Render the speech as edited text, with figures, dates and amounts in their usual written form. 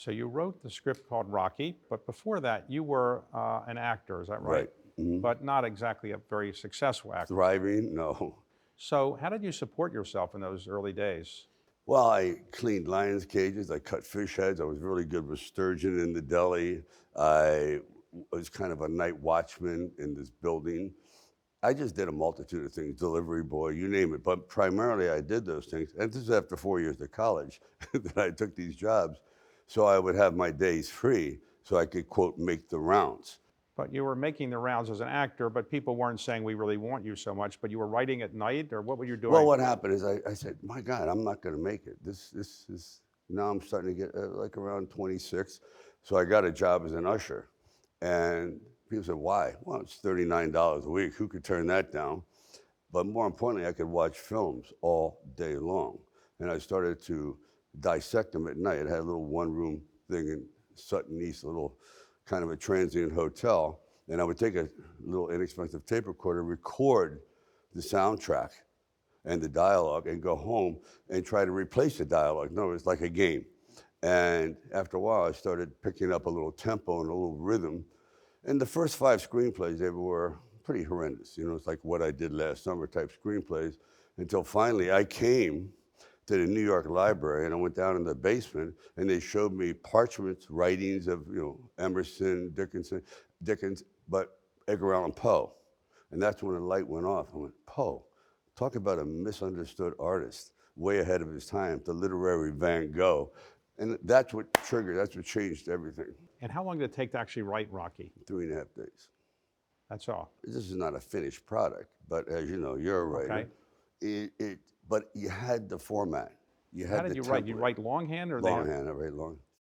So you wrote the script called Rocky, but before that you were an actor, is that right? Right. Mhm. But not exactly a very successful actor. Thriving? No. So how did you support yourself in those early days? Well, I cleaned lions' cages. I cut fish heads. I was really good with sturgeon in the deli. I was kind of a night watchman in this building. I just did a multitude of things, delivery boy, you name it. But primarily, I did those things. And this is after 4 years of college that I took these jobs. So I would have my days free so I could, quote, make the rounds. But you were making the rounds as an actor, but people weren't saying we really want you so much, but you were writing at night, or what were you Well, doing? what happened is I said, my God, I'm not going to make it. This is, now I'm starting to get like around 26. So I got a job as an usher. And people said, why? Well, it's $39 a week. Who could turn that down? But more importantly, I could watch films all day long. And I started to dissect them at night. I had a little one-room thing in Sutton East, a little kind of a transient hotel. And I would take a little inexpensive tape recorder, record the soundtrack and the dialogue, and go home and try to replace the dialogue. No, it's like a game. And after a while, I started picking up a little tempo and a little rhythm. And the first 5 screenplays, they were pretty horrendous. You know, it's like What I Did Last Summer type screenplays, until finally I came to the New York Library and I went down in the basement and they showed me parchments, writings of, you know, Emerson, Dickens, but Edgar Allan Poe. And that's when the light went off. I went, Poe, talk about a misunderstood artist, way ahead of his time, the literary Van Gogh. And that's what triggered, that's what changed everything. And how long did it take to actually write Rocky? 3.5 days. That's all. This is not a finished product, but as you know, you're a writer. Okay. But you had the format. You had How did the you write? You template. write longhand or Longhand, I write long.